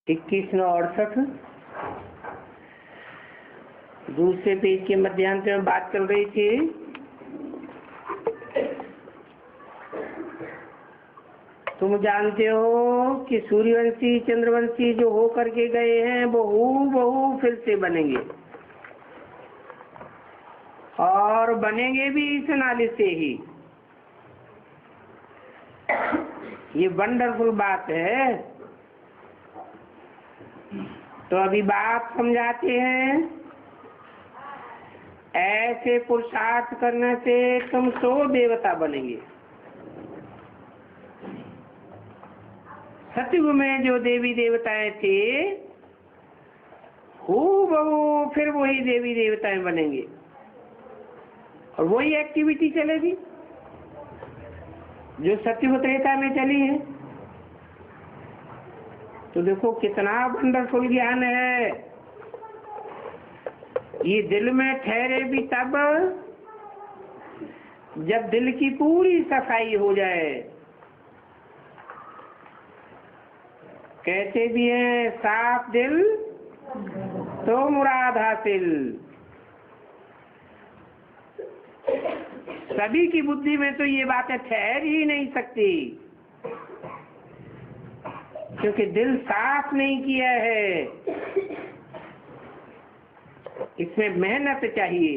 2168 दूसरे पेज के मध्यांश में बात चल रही थी। तुम जानते हो कि सूर्यवंशी चंद्रवंशी जो हो करके गए हैं वो हूबहू फिर से बनेंगे और बनेंगे भी इस नाली से ही। ये वंडरफुल बात है। तो अभी बात समझाते हैं। ऐसे पुरुषार्थ करने से तुम 100 देवता बनेंगे। सतयुग में जो देवी देवताएं थे हूबहू फिर वही देवी देवताएं बनेंगे और वही एक्टिविटी चलेगी जो सतयुग त्रेता में चली है। तो देखो कितना वंडरफुल ज्ञान है। ये दिल में ठहरे भी तब जब दिल की पूरी सफाई हो जाए। कहते भी हैं साफ दिल तो मुराद हासिल। सभी की बुद्धि में तो ये बातें ठहर ही नहीं सकती क्योंकि दिल साफ नहीं किया है। इसमें मेहनत चाहिए।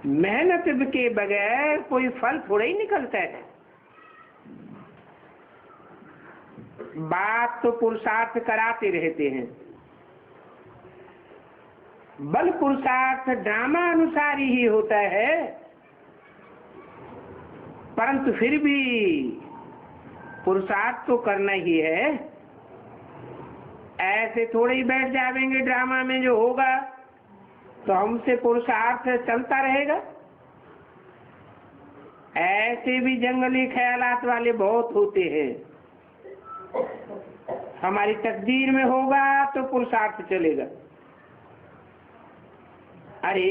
मेहनत के बगैर कोई फल थोड़ा ही निकलता है। बात तो पुरुषार्थ कराते रहते हैं। बल पुरुषार्थ ड्रामा अनुसार ही होता है, परंतु फिर भी पुरुषार्थ तो करना ही है। ऐसे थोड़े ही बैठ जाएंगे ड्रामा में जो होगा तो हमसे पुरुषार्थ चलता रहेगा। ऐसे भी जंगली ख्यालात वाले बहुत होते हैं। हमारी तकदीर में होगा तो पुरुषार्थ चलेगा। अरे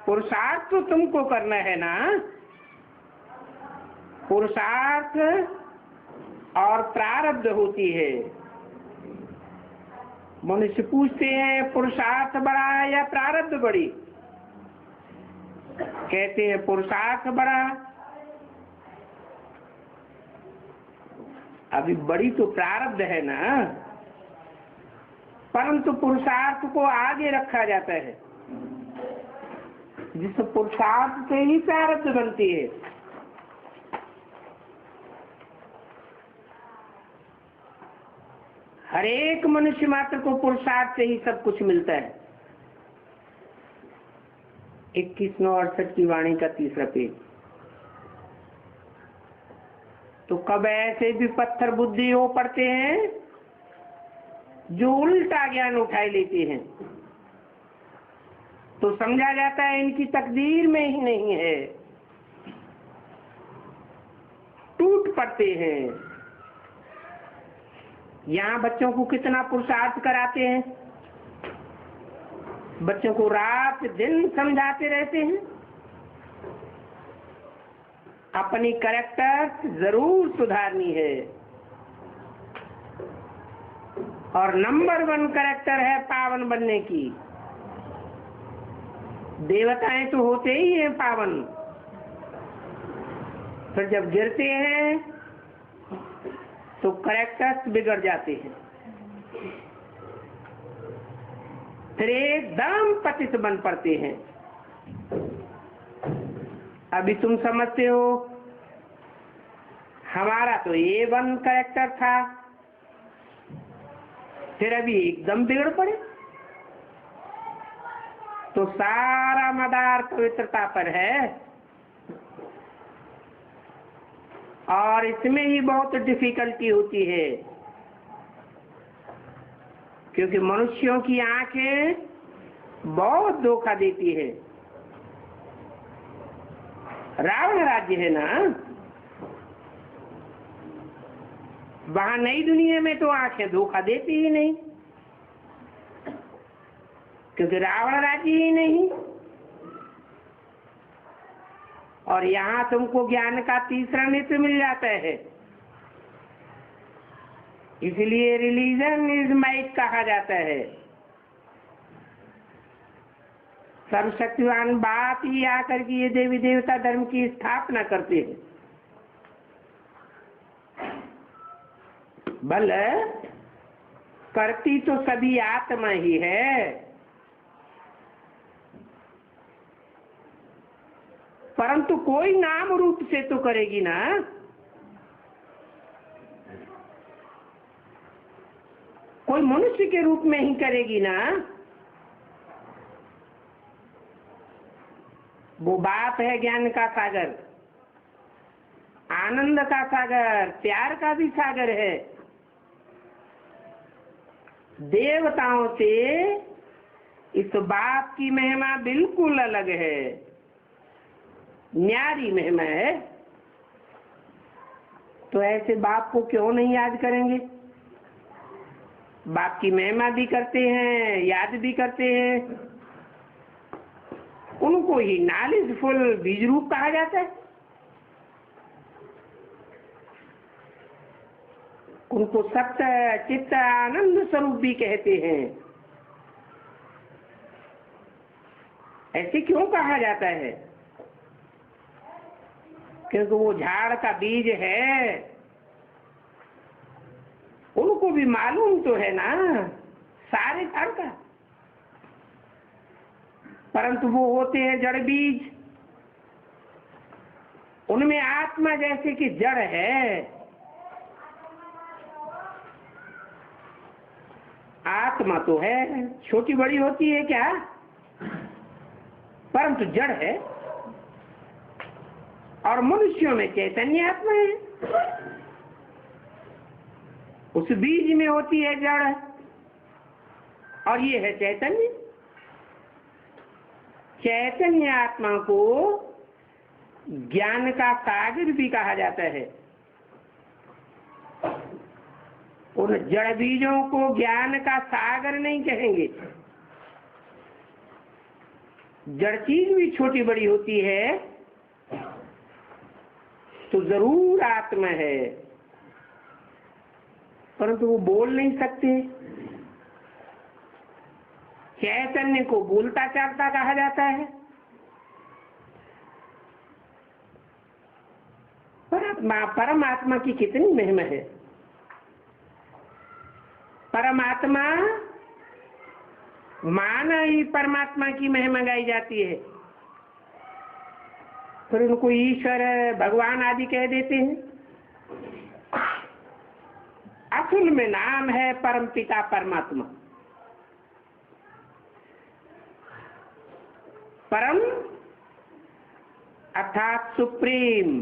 पुरुषार्थ तो तुमको करना है ना। पुरुषार्थ और प्रारब्ध होती है। मनुष्य पूछते हैं पुरुषार्थ बड़ा या प्रारब्ध बड़ी। कहते हैं पुरुषार्थ बड़ा। अभी बड़ी तो प्रारब्ध है ना, परंतु पुरुषार्थ को आगे रखा जाता है। जिस पुरुषार्थ से ही प्रारब्ध बनती है। हर एक मनुष्य मात्र को पुरुषार्थ से ही सब कुछ मिलता है। 2168 की वाणी का तीसरा पेज। तो कब ऐसे भी पत्थर बुद्धि हो पड़ते हैं जो उल्टा ज्ञान उठाए लेते हैं तो समझा जाता है इनकी तकदीर में ही नहीं है। टूट पड़ते हैं। यहाँ बच्चों को कितना पुरुषार्थ कराते हैं। बच्चों को रात दिन समझाते रहते हैं। अपनी कैरेक्टर जरूर सुधारनी है और नंबर 1 कैरेक्टर है पावन बनने की। देवताएं तो होते ही हैं पावन, फिर जब गिरते हैं तो कैरेक्टर्स बिगड़ जाते हैं, फिर एकदम पतित बन पड़ते हैं। अभी तुम समझते हो हमारा तो A1 कैरेक्टर था, फिर अभी एकदम बिगड़ पड़े। तो सारा मदार पवित्रता पर है और इसमें ही बहुत डिफिकल्टी होती है क्योंकि मनुष्यों की आंखें बहुत धोखा देती है। रावण राज्य है ना, वहां नई दुनिया में तो आंखें धोखा देती ही नहीं क्योंकि रावण राज्य ही नहीं। और यहाँ तुमको ज्ञान का तीसरा नेत्र मिल जाता है इसलिए रिलीजन इज माइट कहा जाता है। सर्वशक्तिवान बाप ही आकर के ये देवी देवता धर्म की स्थापना करते हैं। बल करती तो सभी आत्मा ही है, परंतु कोई नाम रूप से तो करेगी ना। कोई मनुष्य के रूप में ही करेगी ना। वो बाप है ज्ञान का सागर, आनंद का सागर, प्यार का भी सागर है। देवताओं से इस बाप की महिमा बिल्कुल अलग है, न्यारी महिमा है। तो ऐसे बाप को क्यों नहीं याद करेंगे? बाप की महिमा भी करते हैं, याद भी करते हैं। उनको ही नॉलेजफुल बीज रूप कहा जाता है। उनको सत्य चित्त आनंद स्वरूप भी कहते हैं। ऐसे क्यों कहा जाता है? क्योंकि वो झाड़ का बीज है, उनको भी मालूम तो है ना सारे झाड़ का, परंतु वो होते हैं जड़ बीज। उनमें आत्मा जैसे कि जड़ है। आत्मा तो है, छोटी बड़ी होती है क्या, परंतु जड़ है। और मनुष्यों में चैतन्य आत्मा है। उस बीज में होती है जड़, और ये है चैतन्य। चैतन्य आत्मा को ज्ञान का सागर भी कहा जाता है। उन जड़ बीजों को ज्ञान का सागर नहीं कहेंगे। जड़ चीज भी छोटी बड़ी होती है तो जरूर आत्मा है, परंतु वो बोल नहीं सकते। चैतन्य को बोलता चालता कहा जाता है। परमात्मा की कितनी महिमा है। परमात्मा माना ही परमात्मा की महिमा गाई जाती है, फिर उनको ईश्वर भगवान आदि कह देते हैं। असल में नाम है परम पिता परमात्मा। परम अर्थात सुप्रीम,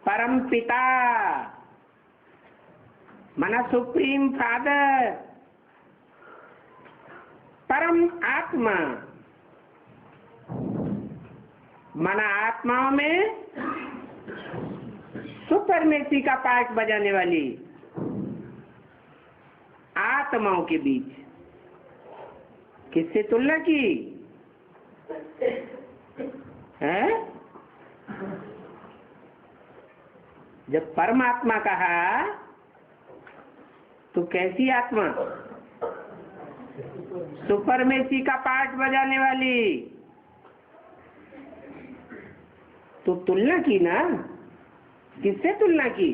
परम पिता माना सुप्रीम फादर। परम आत्मा माना आत्माओं में सुपरमेसी का पार्ट बजाने वाली आत्माओं के बीच किससे तुलना की है? जब परमात्मा कहा तो कैसी आत्मा? सुपरमेसी का पार्ट बजाने वाली। तो तुलना की ना, किससे तुलना की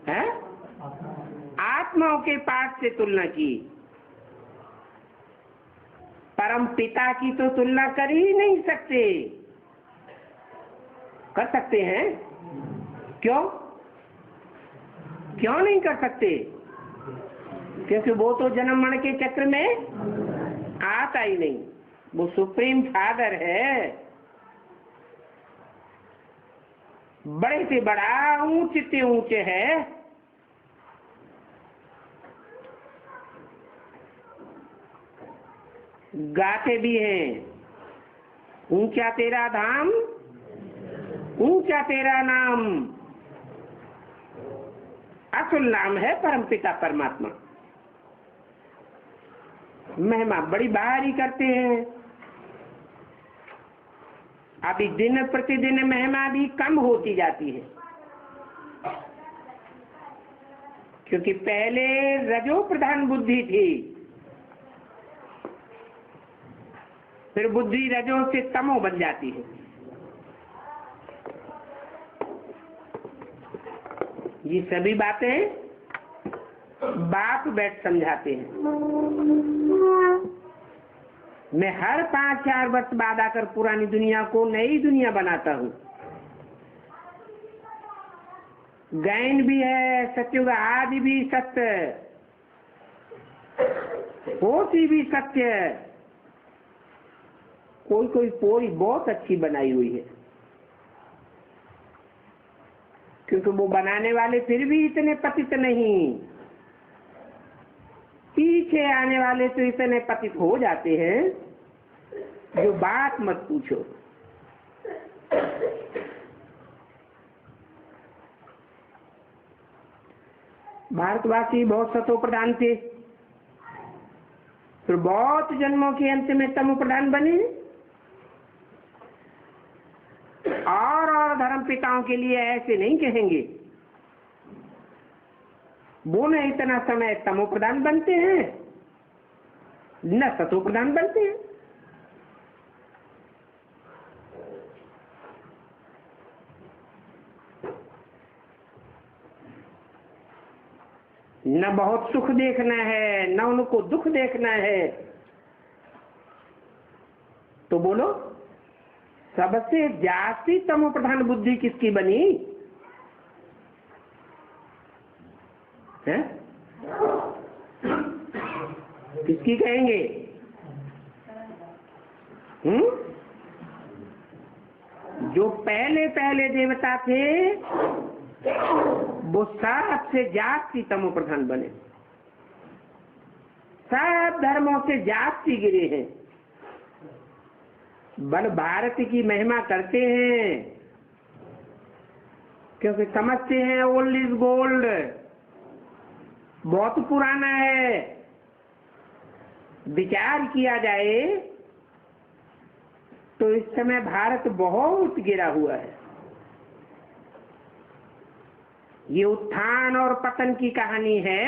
है? आत्माओं के पार्ट से तुलना की। परम पिता की तो तुलना कर ही नहीं सकते। कर सकते हैं? क्यों क्यों नहीं कर सकते? क्योंकि वो तो जन्म मरण के चक्र में आता ही नहीं। वो सुप्रीम फादर है, बड़े से बड़ा, ऊंचे से ऊंचे है। गाते भी हैं, ऊंचा तेरा धाम, ऊंचा तेरा नाम। असल नाम है परमपिता परमात्मा। महिमा बड़ी बाहरी करते हैं, अभी दिन प्रतिदिन महिमा भी कम होती जाती है, क्योंकि पहले रजो प्रधान बुद्धि थी, फिर बुद्धि रजो से तमो बन जाती है। ये सभी बातें बाप बैठ समझाते हैं। मैं हर 5-4 वर्ष बाद आकर पुरानी दुनिया को नई दुनिया बनाता हूँ। गैन भी है, सत्युग आदि भी सत्य, होती भी सत्य। कोई कोई पोरी बहुत अच्छी बनाई हुई है, क्योंकि वो बनाने वाले फिर भी इतने पतित नहीं, पीछे आने वाले तो इतने पतित हो जाते हैं जो बात मत पूछो। भारतवासी बहुत सतो प्रधान थे, फिर बहुत जन्मों के अंत में तमो प्रधान बने, और धर्म पिताओं के लिए ऐसे नहीं कहेंगे, वो न इतना समय तमो प्रधान बनते हैं न सतो प्रधान बनते हैं। न बहुत सुख देखना है न उनको दुख देखना है, तो बोलो सबसे जास्ती तमो प्रधान बुद्धि किसकी बनी है? किसकी कहेंगे? जो पहले पहले देवता थे वो सबसे जास्ती तमो प्रधान बने, सब धर्मों से जास्ती गिरे हैं। बल भारत की महिमा करते हैं क्योंकि समझते हैं ओल्ड इज गोल्ड, बहुत पुराना है। विचार किया जाए तो इस समय भारत बहुत गिरा हुआ है। ये उत्थान और पतन की कहानी है,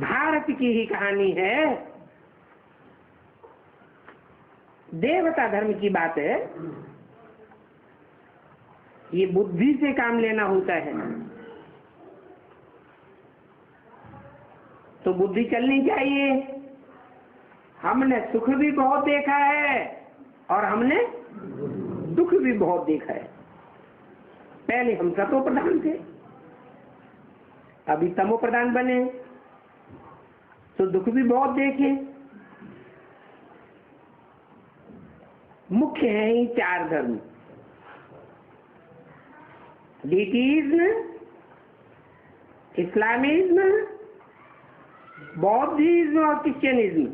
भारत की ही कहानी है। देवता धर्म की बात है, ये बुद्धि से काम लेना होता है, तो बुद्धि चलनी चाहिए। हमने सुख भी बहुत देखा है और हमने दुख भी बहुत देखा है। पहले हम सतो प्रधान थे, अभी तमो प्रधान बने, तो दुख भी बहुत देखे। मुख्य है ही 4 धर्म, डीटीज्म, इस्लामिज्म, बौद्धिज्म और क्रिश्चियनिज्म।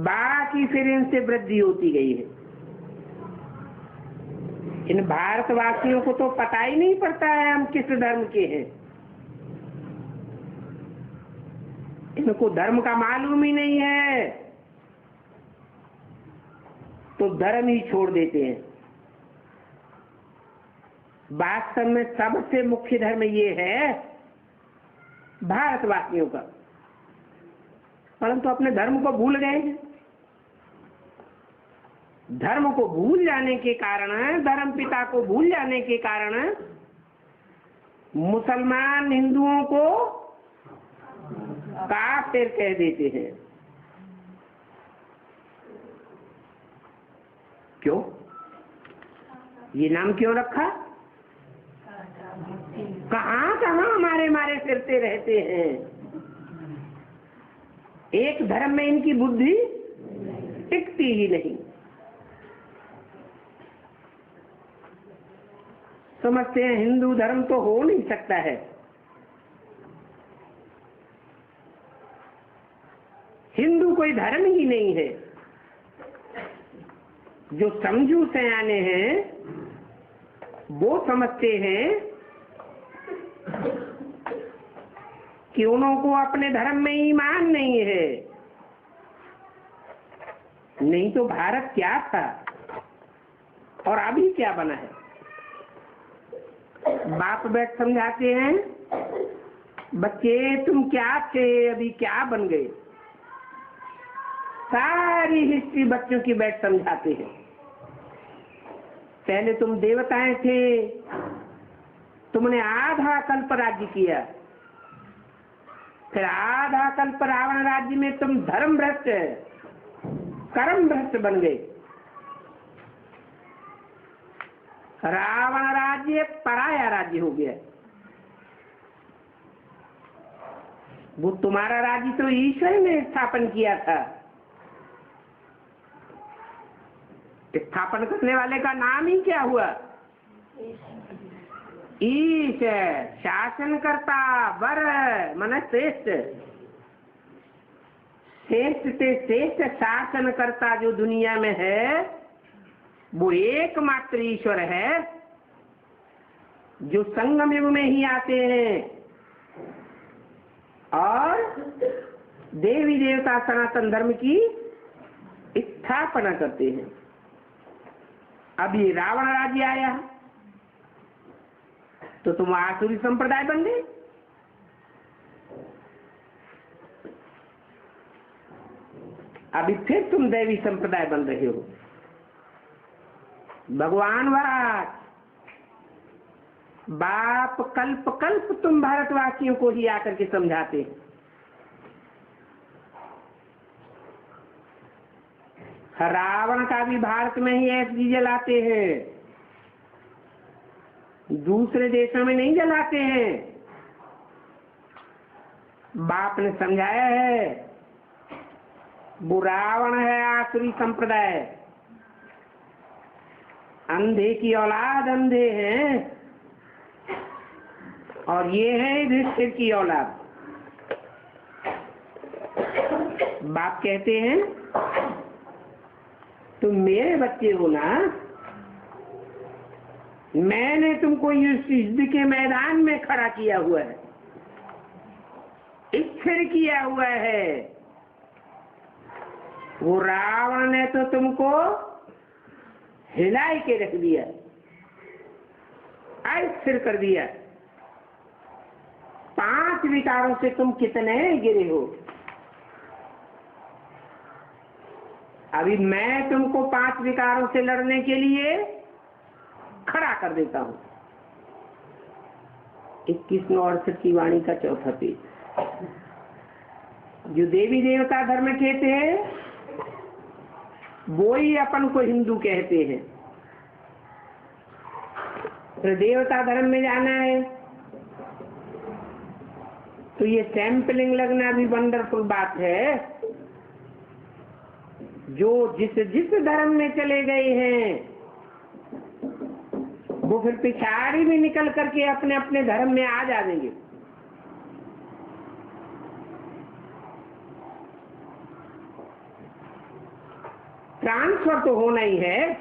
बाकी फिर इनसे वृद्धि होती गई है। इन भारतवासियों को तो पता ही नहीं पड़ता है हम किस धर्म के हैं, इनको धर्म का मालूम ही नहीं है, तो धर्म ही छोड़ देते हैं। वास्तव में सबसे मुख्य धर्म ये है भारतवासियों का, परंतु अपने धर्म को भूल गए हैं। धर्म को भूल जाने के कारण, धर्म पिता को भूल जाने के कारण मुसलमान हिंदुओं को काफिर कह देते हैं। क्यों? ये नाम क्यों रखा? कहां कहां मारे फिरते रहते हैं। एक धर्म में इनकी बुद्धि टिकती ही नहीं। समझते हैं हिंदू धर्म तो हो नहीं सकता है। हिंदू कोई धर्म ही नहीं है। जो समझू सयाने हैं वो समझते हैं कि उनको अपने धर्म में ईमान नहीं है। नहीं तो भारत क्या था और अभी क्या बना है। बाप बैठ समझाते हैं, बच्चे तुम क्या थे अभी क्या बन गए। सारी हिस्ट्री बच्चों की बैठ समझाते हैं। पहले तुम देवताएं थे, तुमने आधा कल्प राज्य किया, फिर आधा कल्प रावण राज्य में तुम धर्म भ्रष्ट कर्म भ्रष्ट बन गए। रावण राज्य पराया राज्य हो गया। वो तुम्हारा राज्य तो ईश्वर ने स्थापन किया था। स्थापन करने वाले का नाम ही क्या हुआ? ईश। शासन करता वर मन श्रेष्ठ, श्रेष्ठ से श्रेष्ठ शासन करता जो दुनिया में है वो एकमात्र ईश्वर है, जो संगम युग में ही आते हैं और देवी देवता सनातन धर्म की स्थापना करते हैं। अब ये रावण राज्य आया तो तुम आसुरी संप्रदाय बन गए। अभी फिर तुम दैवी संप्रदाय बन रहे हो। भगवान वाच बाप कल्प कल्प तुम भारतवासियों को ही आकर के समझाते हैं। रावण का भी भारत में ही ऐसे जलाते हैं, दूसरे देशों में नहीं जलाते हैं। बाप ने समझाया है, वो रावण है आसुरी संप्रदाय, अंधे की औलाद अंधे हैं और ये है युधिष्ठिर की औलाद। बाप कहते हैं तुम मेरे बच्चे हो ना, मैंने तुमको युद्ध के मैदान में खड़ा किया हुआ है, स्थिर किया हुआ है। वो रावण ने तो तुमको हिलाई के रख दिया, अस्थिर कर दिया। 5 विकारों से तुम कितने गिरे हो। अभी मैं तुमको 5 विकारों से लड़ने के लिए खड़ा कर देता हूं। 2168 की वाणी का चौथा पेज। जो देवी देवता धर्म के थे वो ही अपन को हिंदू कहते हैं। तो देवता धर्म में जाना है तो ये सैंपलिंग लगना भी वंडरफुल बात है। जो जिस जिस धर्म में चले गए हैं वो फिर पिछाड़ी भी निकल करके अपने अपने धर्म में आ जाएंगे। ट्रांसफर तो होना ही है।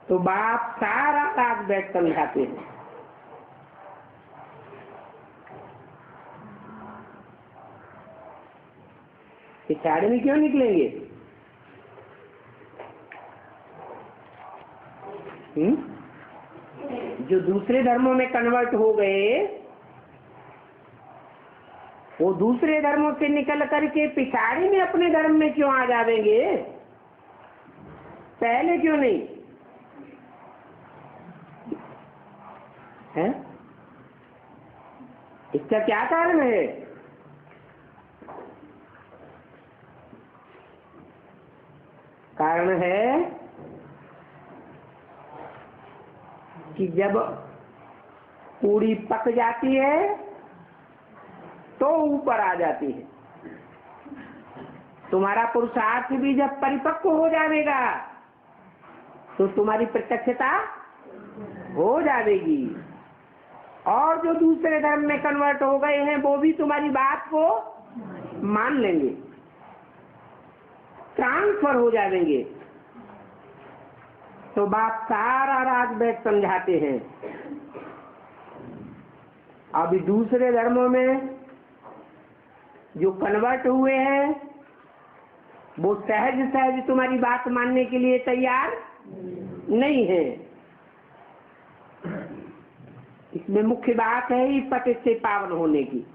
तो बाप सारा रात बैठ समझाते हैं। पिछाड़ी में क्यों निकलेंगे? जो दूसरे धर्मों में कन्वर्ट हो गए वो दूसरे धर्मों से निकल करके पिछाड़ी में अपने धर्म में क्यों आ जाएंगे? पहले क्यों नहीं है? इसका क्या कारण है? कारण है कि जब पूरी पक जाती है तो ऊपर आ जाती है। तुम्हारा पुरुषार्थ भी जब परिपक्व हो जाएगा तो तुम्हारी प्रत्यक्षता हो जाएगी और जो दूसरे धर्म में कन्वर्ट हो गए हैं वो भी तुम्हारी बात को मान लेंगे, ट्रांसफर हो जाएंगे। तो बाप सारा रात बैठ समझाते हैं। अभी दूसरे धर्मों में जो कन्वर्ट हुए हैं वो सहज सहज तुम्हारी बात मानने के लिए तैयार नहीं है। इसमें मुख्य बात है ही पतित से पावन होने की।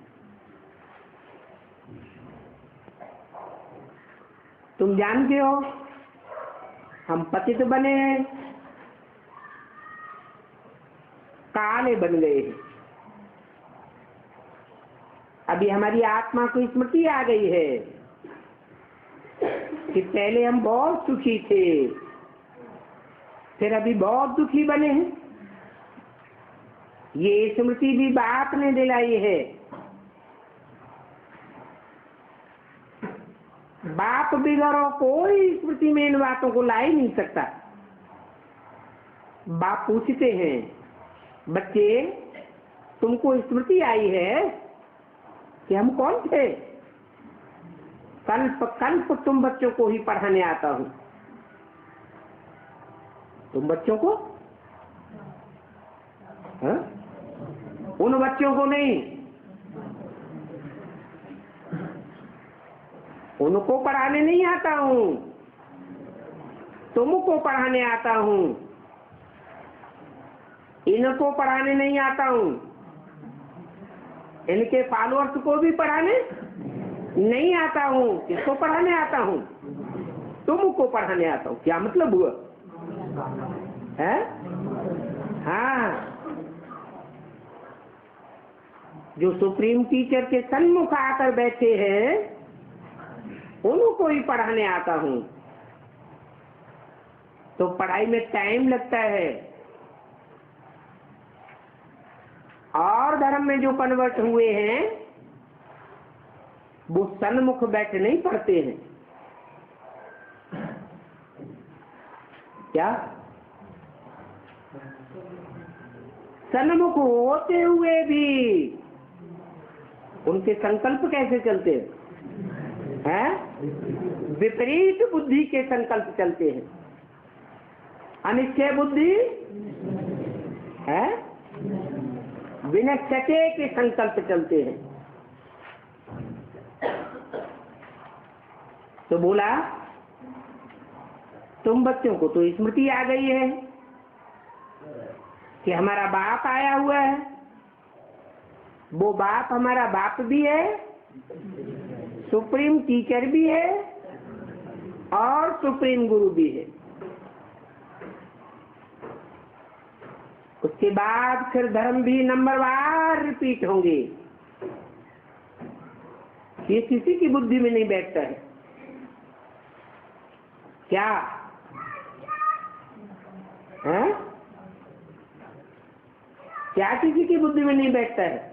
तुम जानते हो हम पतित बने हैं, काले बन गए हैं। अभी हमारी आत्मा को स्मृति आ गई है कि पहले हम बहुत सुखी थे, फिर अभी बहुत दुखी बने हैं। ये स्मृति भी बाप ने दिलाई है। बाप बिगड़ कोई स्मृति में इन बातों को ला ही नहीं सकता। बाप पूछते हैं, बच्चे तुमको स्मृति आई है कि हम कौन थे? कल्प कल्प तुम बच्चों को ही पढ़ाने आता हूं। तुम बच्चों को, हा? उन बच्चों को नहीं, उनको पढ़ाने नहीं आता हूं, तुमको पढ़ाने आता हूं। इनको पढ़ाने नहीं आता हूं, इनके फॉलोअर्स को भी पढ़ाने नहीं आता हूं। किसको पढ़ाने आता हूं? तुमको पढ़ाने आता हूं। क्या मतलब हुआ है? हाँ, जो सुप्रीम टीचर के सन्मुख आकर बैठे हैं उनको ही पढ़ाने आता हूं। तो पढ़ाई में टाइम लगता है। और धर्म में जो कन्वर्ट हुए हैं वो सन्मुख बैठ नहीं पढ़ते हैं। क्या सन्मुख होते हुए भी उनके संकल्प कैसे चलते हैं? विपरीत बुद्धि के संकल्प चलते हैं। अनिश्चय बुद्धि है, विनिश्चय के संकल्प चलते हैं। तो बोला तुम बच्चों को तो स्मृति आ गई है कि हमारा बाप आया हुआ है। वो बाप हमारा बाप भी है, सुप्रीम टीचर भी है और सुप्रीम गुरु भी है। उसके बाद फिर धर्म भी नंबरवार रिपीट होंगे। ये किसी की बुद्धि में नहीं बैठता है। क्या है? क्या किसी की बुद्धि में नहीं बैठता है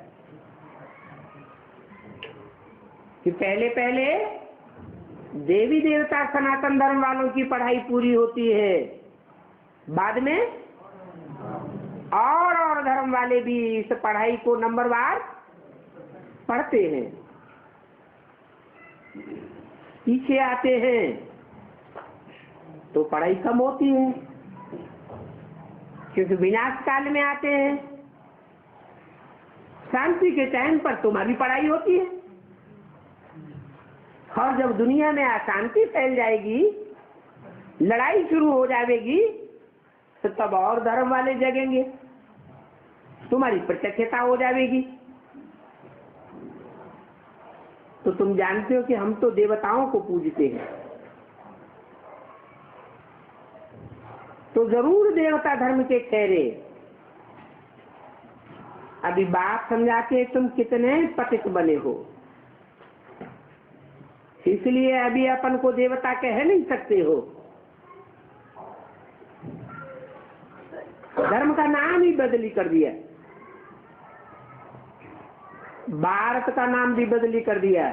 कि पहले पहले देवी देवता सनातन धर्म वालों की पढ़ाई पूरी होती है, बाद में और धर्म वाले भी इस पढ़ाई को नंबरवार पढ़ते हैं, पीछे आते हैं तो पढ़ाई कम होती है क्योंकि विनाश काल में आते हैं। शांति के टाइम पर तुम्हारी पढ़ाई होती है और जब दुनिया में अशांति फैल जाएगी, लड़ाई शुरू हो जाएगी, तो तब और धर्म वाले जगेंगे, तुम्हारी प्रत्यक्षता हो जाएगी। तो तुम जानते हो कि हम तो देवताओं को पूजते हैं, तो जरूर देवता धर्म के ठहरे। अभी बात समझाते तुम कितने पतित बने हो, इसलिए अभी अपन को देवता कह नहीं सकते हो। धर्म का नाम ही बदली कर दिया, भारत का नाम भी बदली कर दिया।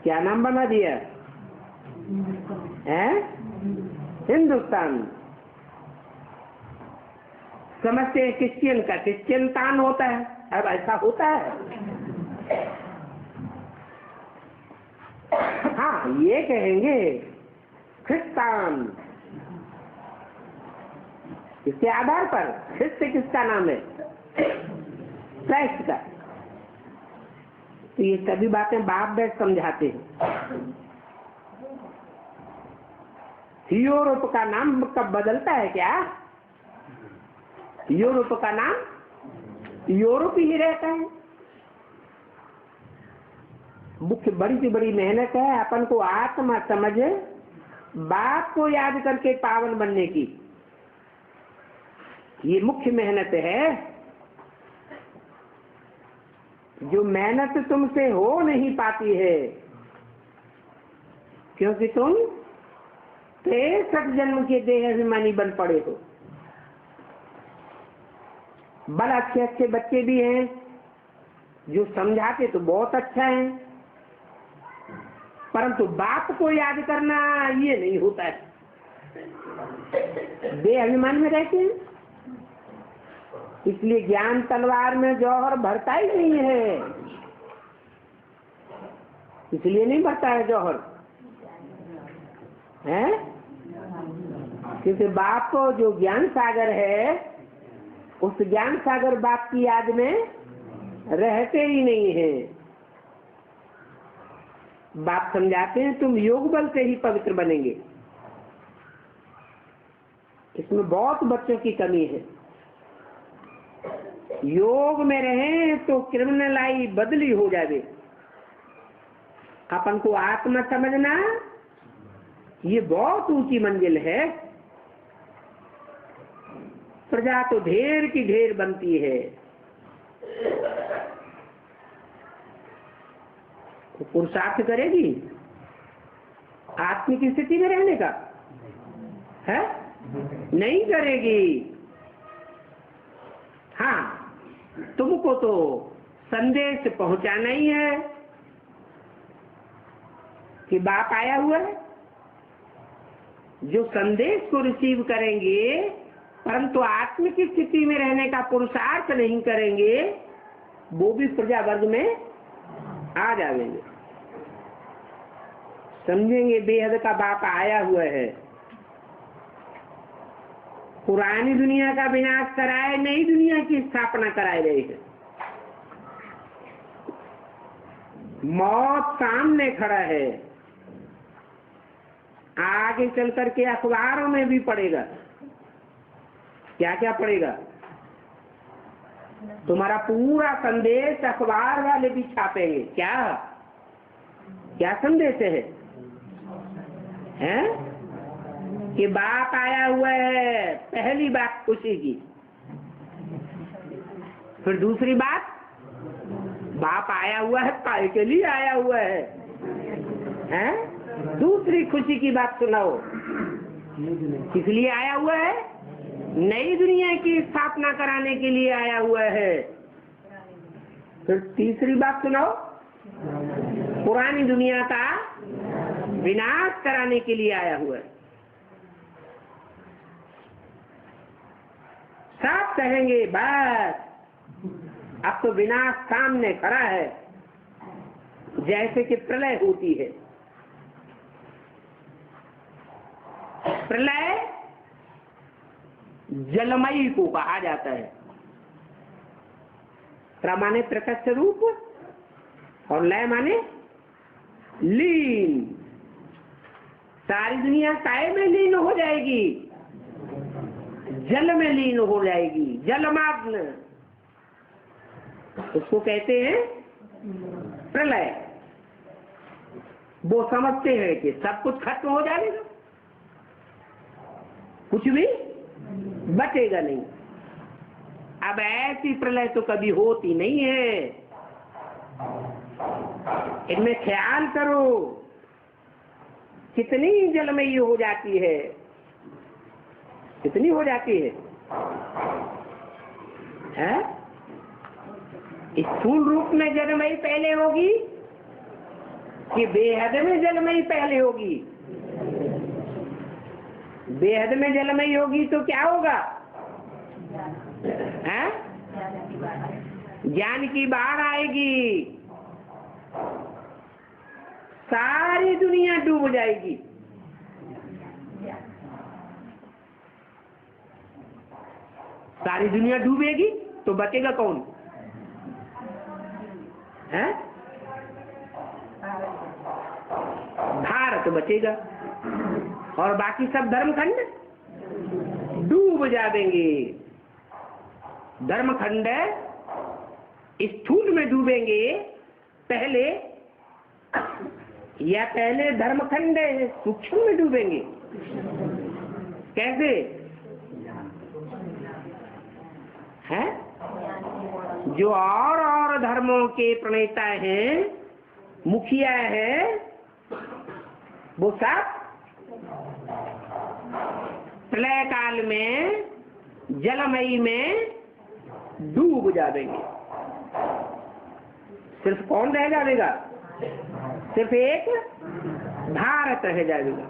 क्या नाम बना दिया है? हिंदुस्तान। समझते हैं क्रिश्चियन का क्रिश्चियनतान होता है, अब ऐसा होता है? हाँ, ये कहेंगे ख्रिस्तान। इसके आधार पर ख्रिस्त किसका नाम है? क्राइस्ट का। तो ये सभी बातें बाप बैठ समझाते हैं। यूरोप का नाम कब बदलता है क्या? यूरोप का नाम यूरोप ही रहता है। मुख्य बड़ी से बड़ी मेहनत है अपन को आत्मा समझे, बाप को याद करके पावन बनने की। ये मुख्य मेहनत है। जो मेहनत तुमसे हो नहीं पाती है क्योंकि तुम 63 जन्म के देह अभिमानी बन पड़े हो। बड़ा अच्छे अच्छे बच्चे भी हैं जो समझाते तो बहुत अच्छा है, परंतु बाप को याद करना ये नहीं होता है। देह अभिमान में रहते हैं, इसलिए ज्ञान तलवार में जौहर भरता ही नहीं है। इसलिए नहीं भरता है जौहर है, क्योंकि बाप को जो ज्ञान सागर है उस ज्ञान सागर बाप की याद में रहते ही नहीं है। बाप समझाते हैं तुम योग बल से ही पवित्र बनेंगे। इसमें बहुत बच्चों की कमी है। योग में रहे तो क्रिमिनलाई बदली हो जाए। अपन को आत्मा समझना ये बहुत ऊंची मंजिल है। प्रजा तो ढेर की ढेर बनती है, तो पुरुषार्थ करेगी आत्मिक स्थिति में रहने का है? नहीं करेगी। हाँ, तुमको तो संदेश पहुंचाना ही है कि बाप आया हुआ है। जो संदेश को रिसीव करेंगे परंतु आत्मिक स्थिति में रहने का पुरुषार्थ नहीं करेंगे, वो भी प्रजा वर्ग में आ जाएंगे। समझेंगे बेहद का बाप आया हुआ है, पुरानी दुनिया का विनाश कराए, नई दुनिया की स्थापना कराए रहे हैं। मौत सामने खड़ा है, आगे चल करके अखबारों में भी पड़ेगा। क्या क्या पड़ेगा? तुम्हारा पूरा संदेश अखबार वाले भी छापेंगे। क्या क्या संदेश है? हैं? कि बाप आया हुआ है, पहली बात खुशी की। फिर दूसरी बात, बाप आया हुआ है, काय के लिए आया हुआ है? हैं? दूसरी खुशी की बात सुनाओ, किस लिए आया हुआ है? नई दुनिया की स्थापना कराने के लिए आया हुआ है। फिर तीसरी बात सुनाओ, पुरानी दुनिया का विनाश कराने के लिए आया हुआ है। सब कहेंगे बस अब तो विनाश सामने खड़ा है, जैसे कि प्रलय होती है। प्रलय जलमयी को कहा जाता है। प्र माने प्रकट स्वरूप और लय माने लीन। सारी दुनिया काय में लीन हो जाएगी? जल में लीन हो जाएगी, जलमग्न। उसको कहते हैं प्रलय। वो समझते हैं कि सब कुछ खत्म हो जाएगा, कुछ भी बचेगा नहीं। अब ऐसी प्रलय तो कभी होती नहीं है। इनमें ख्याल करो कितनी जलमयी हो जाती है, कितनी हो जाती है, हैं? स्थूल रूप में जलमयी पहले होगी कि बेहद में जलमयी पहले होगी? बेहद में जलमयी होगी तो क्या होगा? हैं? ज्ञान की बाढ़ आएगी, सारी दुनिया डूब जाएगी। सारी दुनिया डूबेगी तो बचेगा कौन? हैं? तो बचेगा, और बाकी सब धर्मखंड डूब जाएंगे। धर्मखंड स्थूल में डूबेंगे पहले, या पहले धर्मखंड सूक्ष्म में डूबेंगे? कैसे है? जो और धर्मों के प्रणेता हैं, मुखिया हैं, वो सब प्रलय काल में जलमयी में डूब जाएंगे। सिर्फ कौन रह जाएगा? सिर्फ एक भारत रह जाएगा।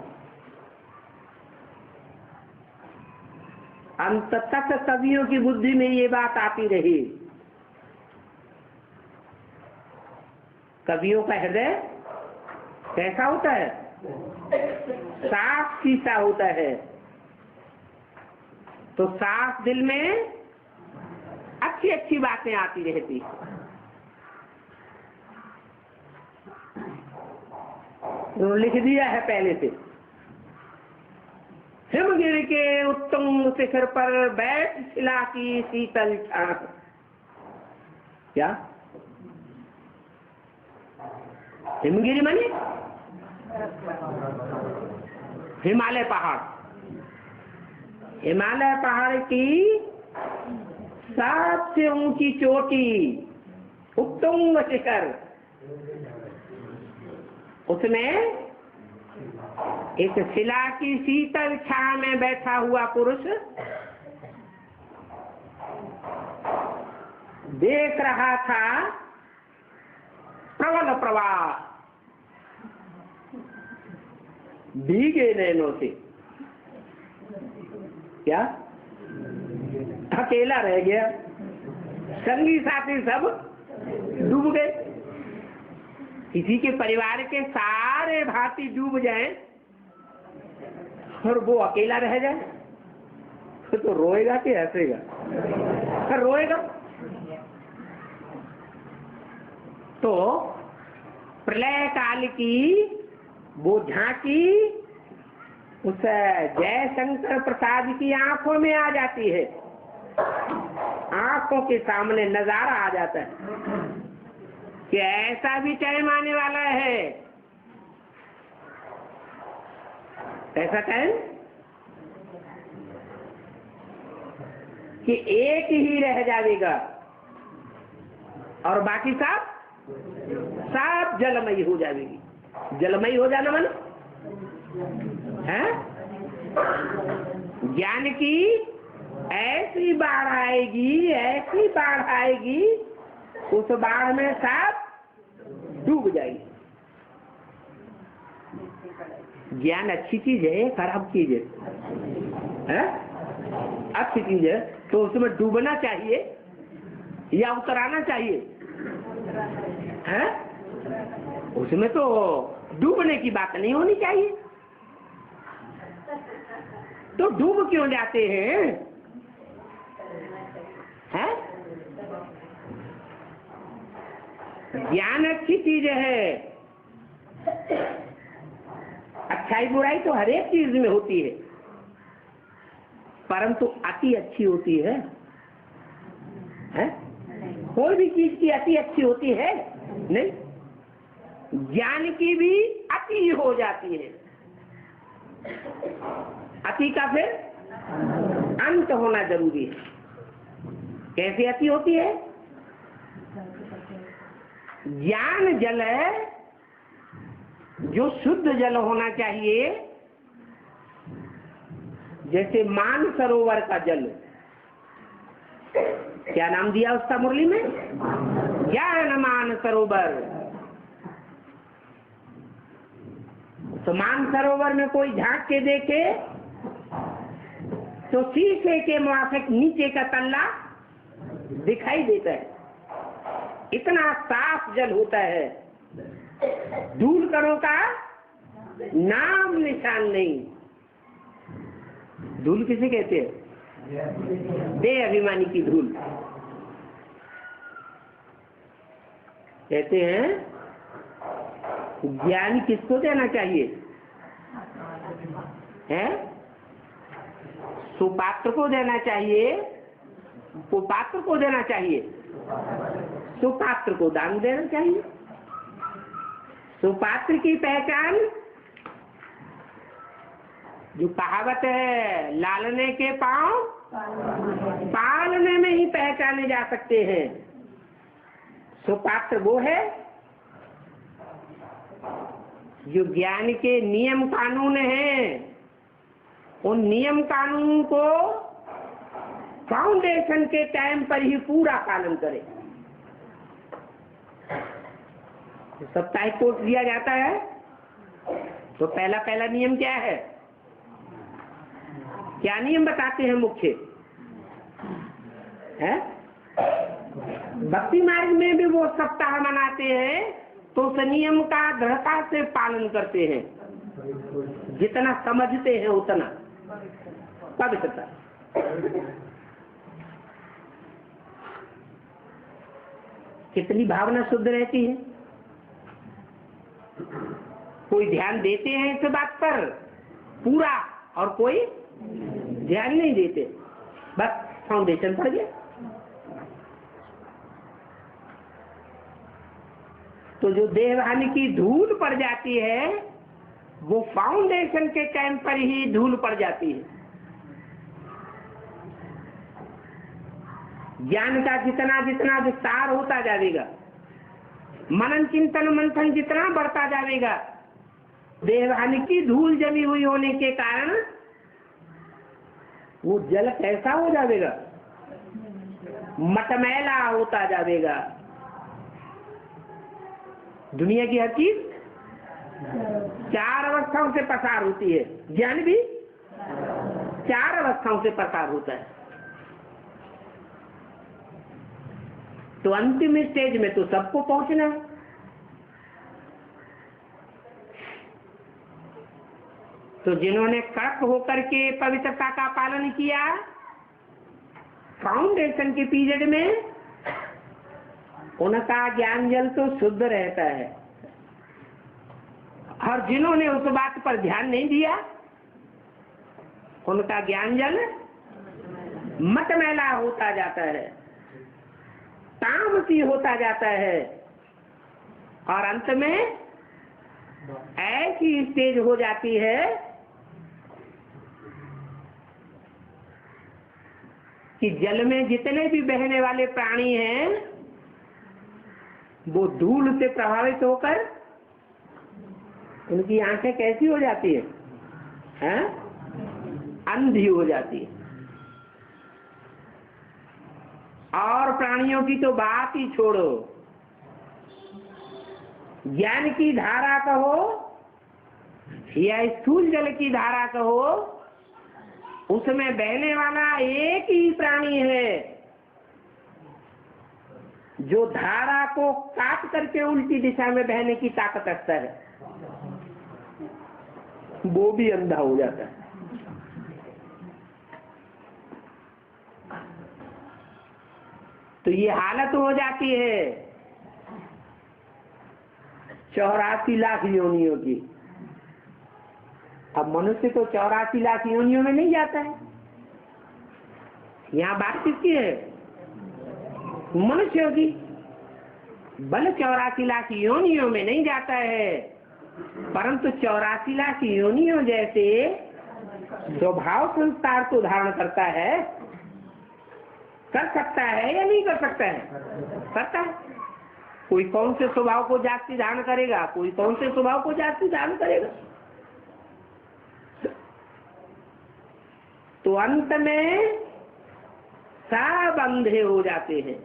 अंत तक कवियों की बुद्धि में ये बात आती रही। कवियों का हृदय कैसा होता है? साफ शीशा होता है। तो साफ दिल में अच्छी अच्छी बातें आती रहती। तो लिख दिया है पहले से, हिमगिरी के उत्तुंग शिखर पर बैठ शिला की शीतल छां। क्या हिमगिरी माने? हिमालय पहाड़। हिमालय पहाड़ की सबसे ऊंची चोटी, उत्तुंग शिखर, उसमें एक शिला की शीतल छाया में बैठा हुआ पुरुष देख रहा था प्रबल प्रवाह भीगे नैनों से। क्या? अकेला रह गया, संगी साथी सब डूब गए। किसी के परिवार के सारे भांति डूब जाएं और वो अकेला रह जाए तो रोएगा कि हंसेगा? रोएगा। तो प्रलय काल की वो झांकी उस जयशंकर प्रसाद की आंखों में आ जाती है। आंखों के सामने नजारा आ जाता है कि ऐसा भी टाइम आने वाला है। ऐसा टाइम कि एक ही रह जाएगा और बाकी सब जलमयी हो जाएगी। जलमयी हो जाना मन है? ज्ञान की ऐसी बाढ़ आएगी, ऐसी बाढ़ आएगी, उस बाढ़ में सब डूब जाएगी। ज्ञान अच्छी चीज है, खराब चीज है? अच्छी चीज है तो उसमें डूबना चाहिए या उतराना चाहिए? है? उसमें तो डूबने की बात नहीं होनी चाहिए। तो डूब क्यों जाते हैं? हैं? ज्ञान अच्छी चीज है। अच्छाई बुराई तो हर एक चीज में होती है, परंतु अति अच्छी होती है। कोई भी चीज की अति अच्छी होती है नहीं। ज्ञान की भी अति हो जाती है। अति का फिर अंत होना जरूरी है। कैसे अति होती है? ज्ञान जल जो शुद्ध जल होना चाहिए, जैसे मान सरोवर का जल, क्या नाम दिया उसका मुरली में? ज्ञान मान सरोवर। तो मान सरोवर में कोई झांक के देखे तो शीशे के मुआफिक नीचे का तल्ला दिखाई देता है। इतना साफ जल होता है, धूल कणों का नाम निशान नहीं। धूल किसे कहते हैं? दे अभिमानी की धूल कहते हैं। ज्ञान किसको देना चाहिए? है? सुपात्र को देना चाहिए, कुपात्र को देना चाहिए, सुपात्र को दान देना चाहिए। सुपात्र की पहचान, जो कहावत है, लालने के पांव पालने में ही पहचाने जा सकते हैं। सुपात्र वो है जो ज्ञान के नियम कानून हैं, उन नियम कानून को फाउंडेशन के टाइम पर ही पूरा पालन करे। साप्ताहिक कोर्स दिया जाता है तो पहला नियम क्या है? क्या नियम बताते हैं मुख्य? है भक्ति मार्ग में भी वो सप्ताह मनाते हैं तो उस नियम का दृढ़ता से पालन करते हैं, जितना समझते हैं उतना पवित्रता। कितनी भावना शुद्ध रहती है। कोई ध्यान देते हैं इस बात पर पूरा और कोई ध्यान नहीं देते, बस फाउंडेशन पड़ गया। तो जो देहवानी की धूल पड़ जाती है वो फाउंडेशन के टाइम पर ही धूल पड़ जाती है। ज्ञान का जितना जितना विस्तार होता जाएगा, मनन चिंतन मंथन जितना बढ़ता जाएगा, देहवानी की धूल जमी हुई होने के कारण वो जल कैसा हो जाएगा? मटमैला होता जाएगा। दुनिया की हर चीज 4 अवस्थाओं से पसार होती है, ज्ञान भी 4 अवस्थाओं से पसार होता है। तो अंतिम स्टेज में तो सबको पहुंचना है। तो जिन्होंने कड़क होकर के पवित्रता का पालन किया फाउंडेशन के पीरियड में, उनका ज्ञान जल तो शुद्ध रहता है। और जिन्होंने उस बात पर ध्यान नहीं दिया, उनका ज्ञान जल मटमैला होता जाता है, तामसी होता जाता है, और अंत में ऐसी स्टेज हो जाती है कि जल में जितने भी बहने वाले प्राणी हैं वो धूल से प्रभावित होकर उनकी आंखें कैसी हो जाती है? हैं? अंधी हो जाती है। और प्राणियों की तो बात ही छोड़ो, ज्ञान की धारा कहो या स्थूल जल की धारा कहो, उसमें बहने वाला एक ही प्राणी है जो धारा को काट करके उल्टी दिशा में बहने की ताकत रखता है, वो भी अंधा हो जाता है। तो ये हालत हो जाती है 84 लाख योनियों की। अब मनुष्य तो 84 लाख योनियों में नहीं जाता है। यहाँ बात किसकी है? मनुष्यों की। बल 84 लाख योनियों में नहीं जाता है, परंतु 84 लाख योनियों जैसे स्वभाव संस्कार को धारण करता है। कर सकता है या नहीं कर सकता है? करता है। कोई कौन से स्वभाव को जाति धारण करेगा, कोई कौन से स्वभाव को जाति धारण करेगा। तो अंत में सब अंधे हो जाते हैं।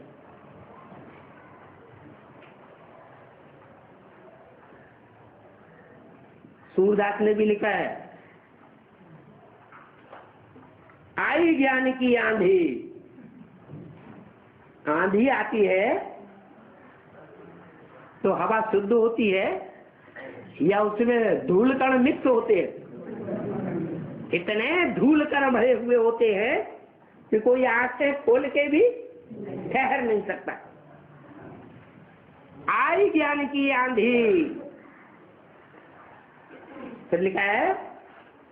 सूरदास ने भी लिखा है, आई ज्ञान की आंधी। आंधी आती है तो हवा शुद्ध होती है या उसमें धूल कण मिक्स होते हैं? इतने धूल कण भरे हुए होते हैं कि कोई आंखें खोल के भी ठहर नहीं सकता। आई ज्ञान की आंधी। फिर लिखा है,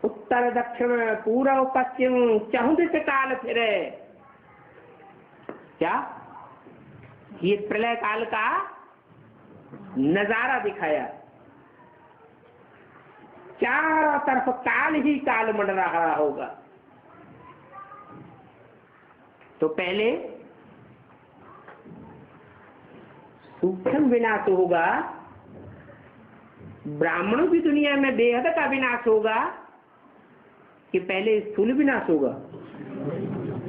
उत्तर दक्षिण पूर्व पश्चिम चहुं दिस काल फिरे। क्या ये प्रलय काल का नजारा दिखाया। चारों तरफ काल ही काल मंड रहा होगा। तो पहले सूक्ष्म विनाश होगा, ब्राह्मणों की दुनिया में बेहद का विनाश होगा कि पहले स्थूल विनाश होगा?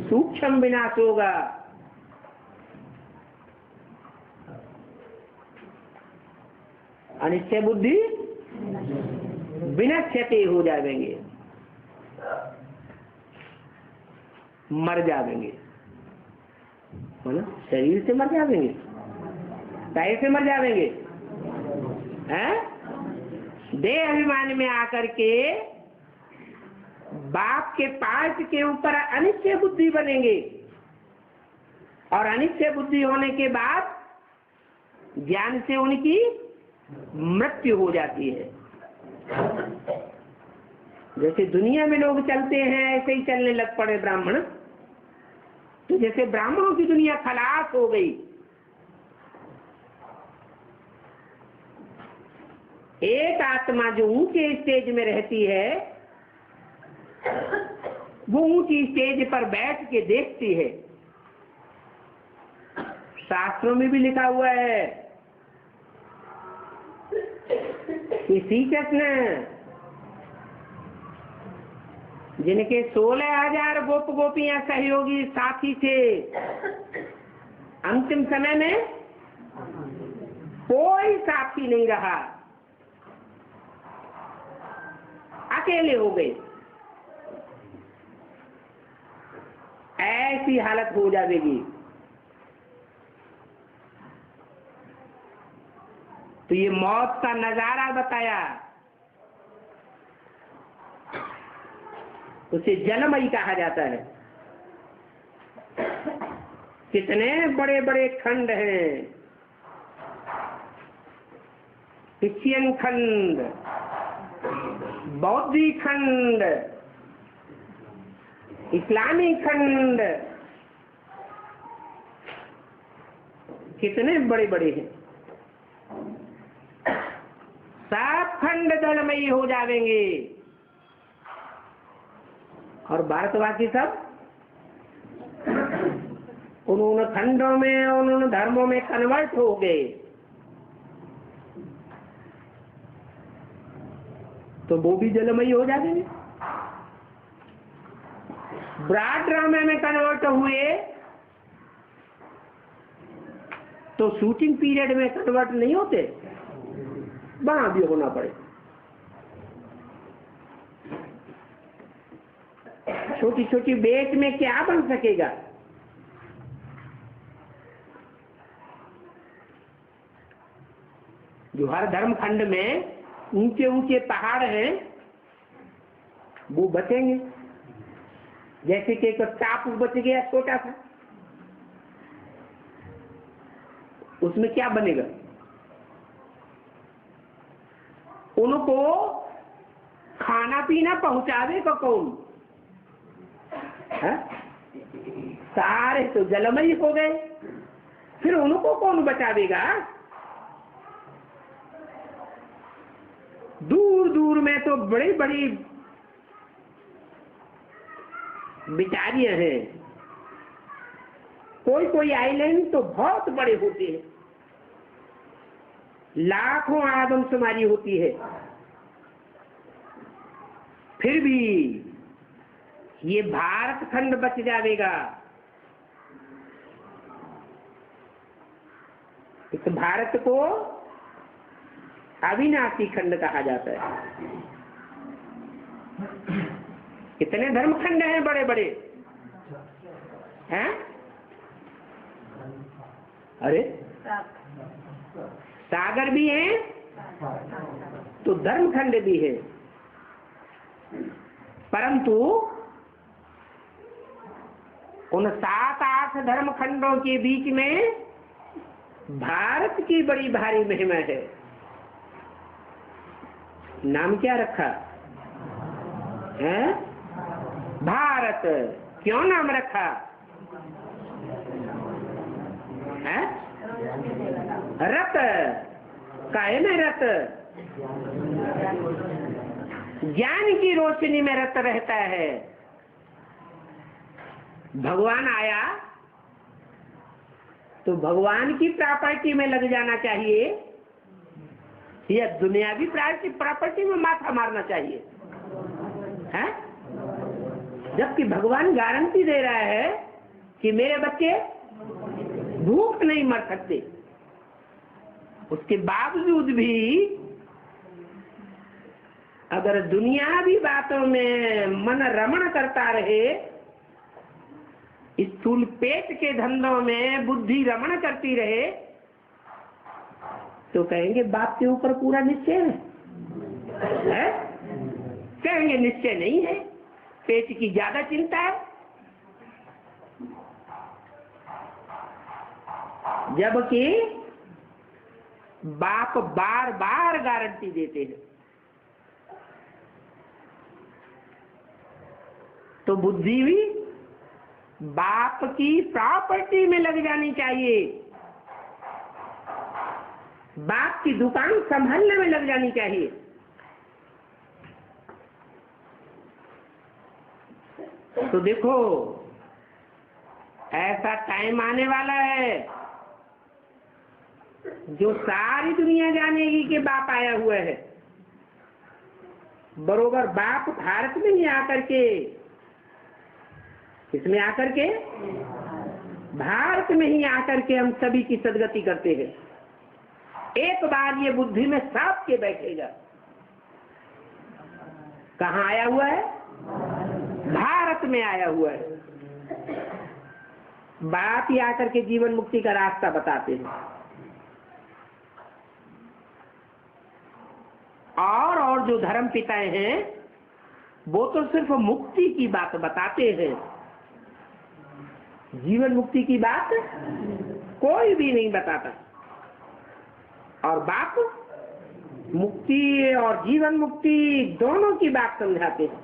सूक्ष्म विनाश होगा। अनिश्चय बुद्धि विनश्यते हो जाएंगे, मर जाएंगे, मतलब शरीर से मर जाएंगे, पैर से मर जाएंगे, हैं? देह अभिमान में आकर के बाप के पाठ के ऊपर अनिश्चय बुद्धि बनेंगे और अनिश्चय बुद्धि होने के बाद ज्ञान से उनकी मृत्यु हो जाती है। जैसे दुनिया में लोग चलते हैं ऐसे ही चलने लग पड़े ब्राह्मण। तो जैसे ब्राह्मणों की दुनिया खलास हो गई, एक आत्मा जो ऊंचे स्टेज में रहती है वो ऊंची स्टेज पर बैठ के देखती है। शास्त्रों में भी लिखा हुआ है कि श्री कृष्ण जिनके 16,000 गोप गोपियां सहयोगी साथी थे, अंतिम समय में कोई साथी नहीं रहा, अकेले हो गए। ऐसी हालत हो जाएगी। तो ये मौत का नजारा बताया, उसे जलमयी कहा जाता है। कितने बड़े बड़े खंड हैं, क्रिश्चियन खंड, बौद्धी खंड, इस्लामी खंड, कितने बड़े बड़े हैं। सब खंड जलमयी हो जाएंगे और भारतवासी सब उन्होंने खंडों में, उन्होंने धर्मों में कन्वर्ट हो गए। तो वो भी जलमयी हो जाएंगे। ब्राड ड्रामे में कन्वर्ट हुए तो शूटिंग पीरियड में कन्वर्ट नहीं होते, वहां भी होना पड़े। छोटी छोटी बेट में क्या बन सकेगा? जो हर धर्म खंड में ऊंचे ऊंचे पहाड़ हैं वो बचेंगे। जैसे कि एक टापू बच गया छोटा सा, उसमें क्या बनेगा? उनको खाना पीना पहुंचावेगा कौन? है? सारे तो जलमयी हो गए, फिर उनको कौन बचावेगा? दूर दूर में तो बड़ी बड़ी बिचारियां हैं, कोई कोई आइलैंड तो बहुत बड़े होते हैं, लाखों आदमशुमारी होती है। फिर भी ये भारत खंड बच जाएगा। इस भारत को अविनाशी खंड कहा जाता है। कितने धर्म खंड हैं बड़े बड़े हैं? अरे सागर भी है तो धर्म खंड भी है, परंतु उन 7-8 धर्म खंडों के बीच में भारत की बड़ी भारी महिमा है। नाम क्या रखा? है? भारत। क्यों नाम रखा है? रत। काहे में रत? ज्ञान की रोशनी में रत रहता है। भगवान आया तो भगवान की प्रॉपर्टी में लग जाना चाहिए या दुनियावी प्रॉपर्टी में माथा मारना चाहिए है? जबकि भगवान गारंटी दे रहा है कि मेरे बच्चे भूख नहीं मर सकते, उसके बावजूद भी अगर दुनियावी बातों में मन रमण करता रहे, स्थूल पेट के धंधों में बुद्धि रमण करती रहे, तो कहेंगे बाप के ऊपर पूरा निश्चय है? कहेंगे निश्चय नहीं है, पेट की ज्यादा चिंता है। जबकि बाप बार बार गारंटी देते हैं। तो बुद्धि भी बाप की प्रॉपर्टी में लग जानी चाहिए, बाप की दुकान संभालने में लग जानी चाहिए। तो देखो ऐसा टाइम आने वाला है जो सारी दुनिया जानेगी कि बाप आया हुआ है। बरोबर बाप भारत में ही आकर के, इसमें आकर के, भारत में ही आकर के हम सभी की सदगति करते हैं। एक बार ये बुद्धि में साफ के बैठेगा। कहाँ आया हुआ है? भारत में आया हुआ है। बाप ही आकर के जीवन मुक्ति का रास्ता बताते हैं। और जो धर्म पिताएं हैं वो तो सिर्फ मुक्ति की बात बताते हैं, जीवन मुक्ति की बात कोई भी नहीं बताता। और बाप मुक्ति और जीवन मुक्ति दोनों की बात समझाते हैं।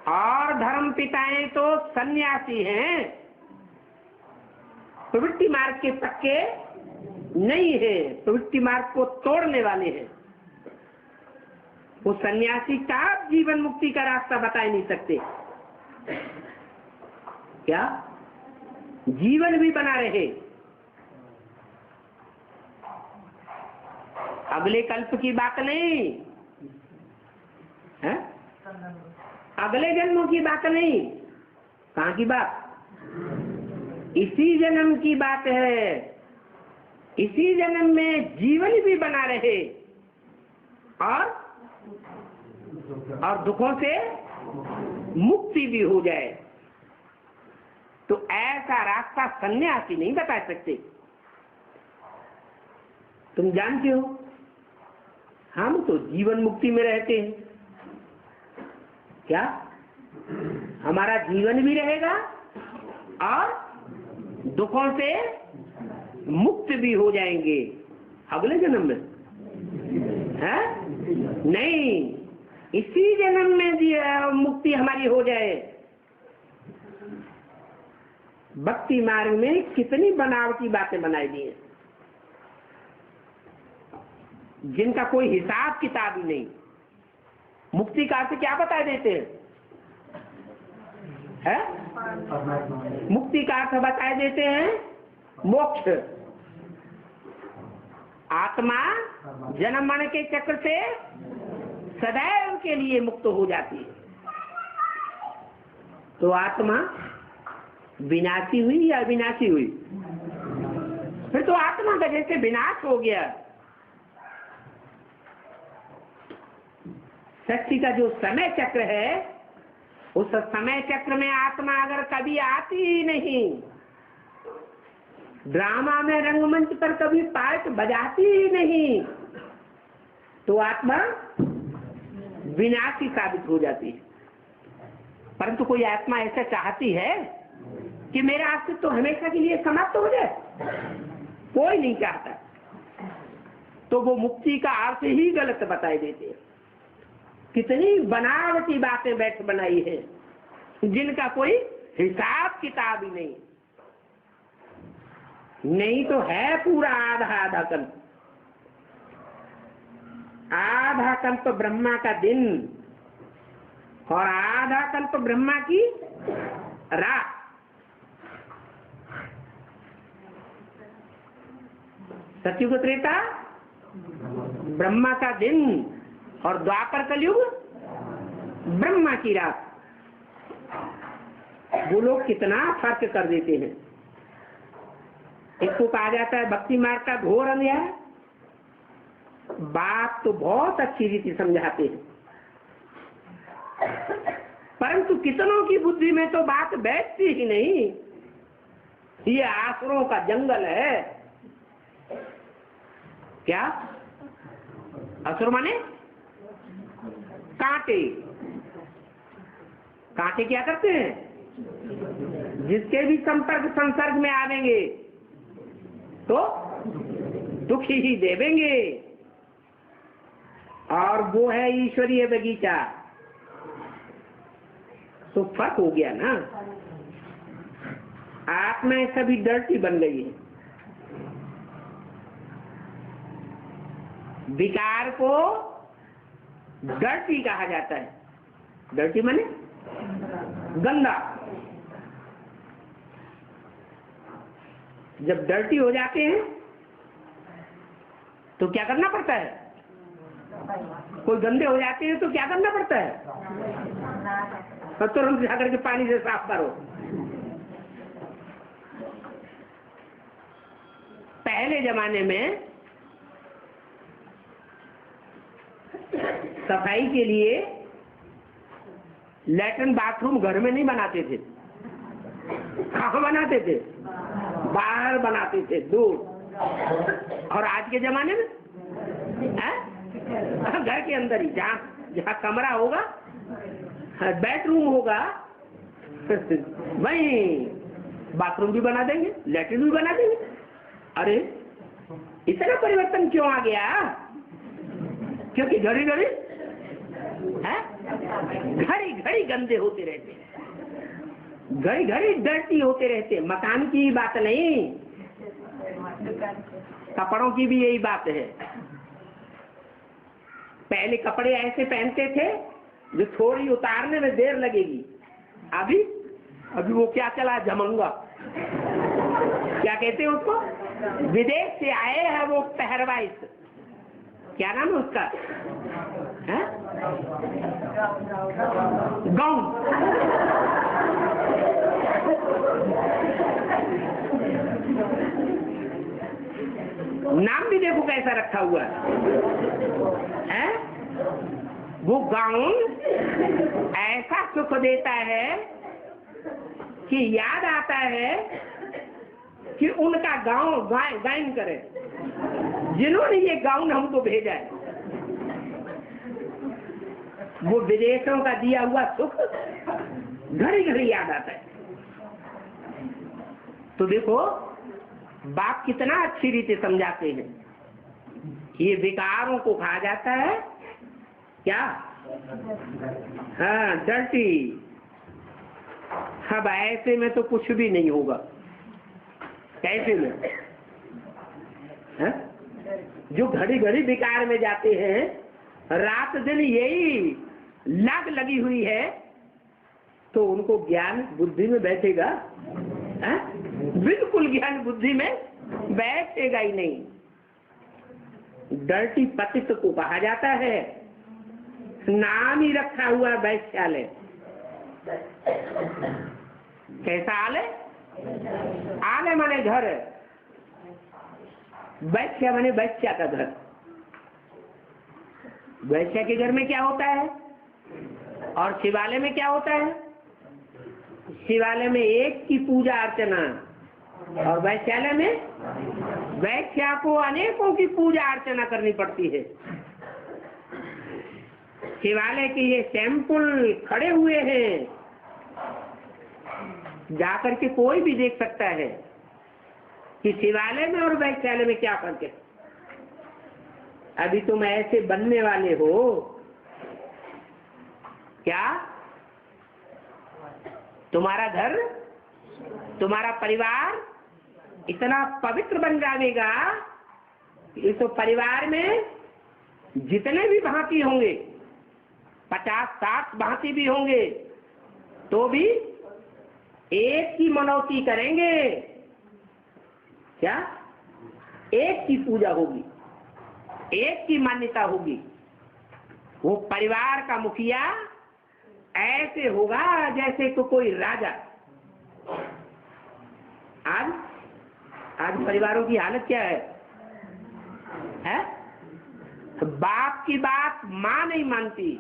और धर्म पिताएं तो सन्यासी हैं, प्रवृत्ति मार्ग के पक्के नहीं है, प्रवृत्ति मार्ग को तोड़ने वाले हैं। वो सन्यासी का जीवन मुक्ति का रास्ता बता ही नहीं सकते। क्या जीवन भी बना रहे, अगले कल्प की बात नहीं है, अगले जन्मों की बात नहीं। कहाँ की बात? इसी जन्म की बात है। इसी जन्म में जीवन भी बना रहे और दुखों से मुक्ति भी हो जाए। तो ऐसा रास्ता सन्यासी नहीं बता सकते। तुम जानते हो हम तो जीवन मुक्ति में रहते हैं। क्या हमारा जीवन भी रहेगा और दुखों से मुक्त भी हो जाएंगे अगले जन्म में? है नहीं, इसी जन्म में मुक्ति हमारी हो जाए। भक्ति मार्ग में कितनी बनावटी बातें बनाई दी हैं जिनका कोई हिसाब किताब ही नहीं। मुक्ति का अर्थ क्या बता देते हैं? मुक्ति का अर्थ बता देते हैं मोक्ष। आत्मा जन्म मरण के चक्र से सदैव के लिए मुक्त हो जाती है। तो आत्मा विनाशी हुई या अविनाशी हुई? फिर तो आत्मा का जैसे विनाश हो गया। सृष्टि का जो समय चक्र है, उस समय चक्र में आत्मा अगर कभी आती ही नहीं, ड्रामा में रंगमंच पर कभी पार्ट बजाती ही नहीं, तो आत्मा विनाशी साबित हो जाती है। परंतु कोई आत्मा ऐसा चाहती है कि मेरा अस्तित्व तो हमेशा के लिए समाप्त हो जाए? कोई नहीं चाहता। तो वो मुक्ति का अर्थ ही गलत बताए देते हैं। कितनी बनावटी बातें बैठ बनाई है जिनका कोई हिसाब किताब ही नहीं। नहीं तो है पूरा आधा आधा कल्प, आधा कल्प ब्रह्मा का दिन और आधा कल्प ब्रह्मा की रात। सतयुग त्रेता ब्रह्मा का दिन और द्वापर कलयुग ब्रह्मा की रात। वो लोग कितना फर्क कर देते हैं। इसको कहा जाता है भक्ति मार्ग का घोर अन्याय। बात तो बहुत अच्छी रीति समझाते हैं, परंतु कितनों की बुद्धि में तो बात बैठती ही नहीं। ये आसुरों का जंगल है। क्या असुर माने कांटे। कांटे क्या करते हैं? जिसके भी संपर्क संसर्ग में आवेंगे तो दुख ही देवेंगे। और वो है ईश्वरीय बगीचा। तो फर्क हो गया ना। आत्माएं सभी डर्टी बन गई है। विकार को डर्टी कहा जाता है। डर्टी माने गंदा। जब डर्टी हो जाते हैं तो क्या करना पड़ता है? कोई गंदे हो जाते हैं तो क्या करना पड़ता है? तो तुरंत जाकर के पानी से साफ करो। पहले जमाने में सफाई के लिए लैट्रिन बाथरूम घर में नहीं बनाते थे। कहाँ बनाते थे? बाहर बनाते थे, दूर। और आज के जमाने में घर के अंदर ही, जहाँ कमरा होगा, बेडरूम होगा, वहीं बाथरूम भी बना देंगे, लैट्रिन भी बना देंगे। अरे इतना परिवर्तन क्यों आ गया? क्योंकि घड़ी घड़ी गंदे होते रहते, घड़ी घड़ी डर्टी होते रहते। मकान की बात नहीं, कपड़ों की भी यही बात है। पहले कपड़े ऐसे पहनते थे जो थोड़ी उतारने में देर लगेगी। अभी वो क्या चला, जमंगा, क्या कहते हैं उसको? विदेश से आए हैं वो पहरवाइश, क्या नाम है उसका? गाउन। नाम भी देखो कैसा रखा हुआ है। वो गाउन ऐसा सुख देता है कि याद आता है कि उनका गाउन गायन करे, जिन्होंने ये गाउन हमको भेजा है। वो विदेशों का दिया हुआ सुख घड़ी घड़ी याद आता है। तो देखो बाप कितना अच्छी रीति समझाते हैं। ये विकारों को कहा जाता है क्या? हाँ, डर्टी। अब ऐसे में तो कुछ भी नहीं होगा। कैसे में? जो घड़ी घड़ी विकार में जाते हैं, रात दिन यही लाग लगी हुई है, तो उनको ज्ञान बुद्धि में बैठेगा? बिल्कुल ज्ञान बुद्धि में बैठेगा ही नहीं। डर्टी पतित को कहा जाता है। नाम ही रखा हुआ वैश्यालय। कैसा आलय? आलय माने घर, वैश्या माने वैश्या का घर। वैश्या के घर में क्या होता है और शिवालय में क्या होता है? शिवालय में एक की पूजा अर्चना, और वैश्यालय में वैश्या को अनेकों की पूजा अर्चना करनी पड़ती है। शिवालय के ये सैंपल खड़े हुए हैं, जाकर के कोई भी देख सकता है कि शिवालय में और वैश्यालय में क्या फर्क है। अभी तुम ऐसे बनने वाले हो क्या? तुम्हारा घर, तुम्हारा परिवार इतना पवित्र बन जाएगा कि तो परिवार में जितने भी भांति होंगे, 50-60 भांति भी होंगे, तो भी एक की मनौती करेंगे। क्या? एक की पूजा होगी, एक की मान्यता होगी। वो परिवार का मुखिया ऐसे होगा जैसे तो कोई राजा। आज परिवारों की हालत क्या है? बाप की बात माँ नहीं मानती,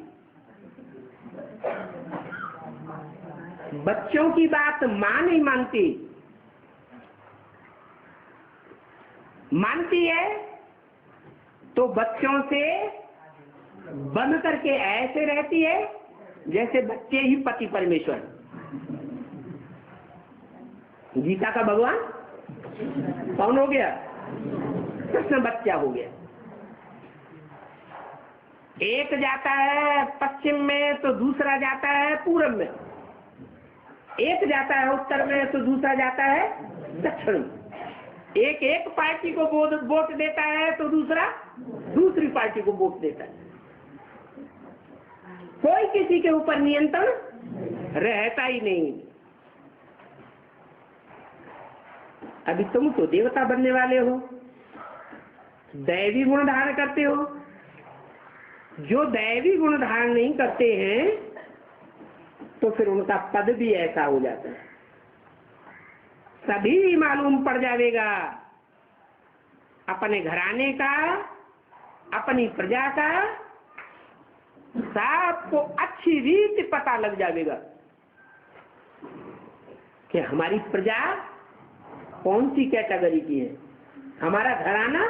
बच्चों की बात माँ नहीं मानती, मानती है तो बच्चों से बंध करके ऐसे रहती है जैसे बच्चे ही पति परमेश्वर। गीता का भगवान कौन हो गया? कृष्ण बच्चा हो गया। एक जाता है पश्चिम में तो दूसरा जाता है पूरब में, एक जाता है उत्तर में तो दूसरा जाता है दक्षिण में। एक पार्टी को वोट देता है तो दूसरा दूसरी पार्टी को वोट देता है। कोई किसी के ऊपर नियंत्रण रहता ही नहीं। अभी तुम तो देवता बनने वाले हो, दैवी गुण धारण करते हो। जो दैवी गुण धारण नहीं करते हैं तो फिर उनका पद भी ऐसा हो जाता है। सभी मालूम पड़ जाएगा, अपने घराने का, अपनी प्रजा का, सबको अच्छी रीति पता लग जाएगा कि हमारी प्रजा कौन सी कैटेगरी की है, हमारा घराना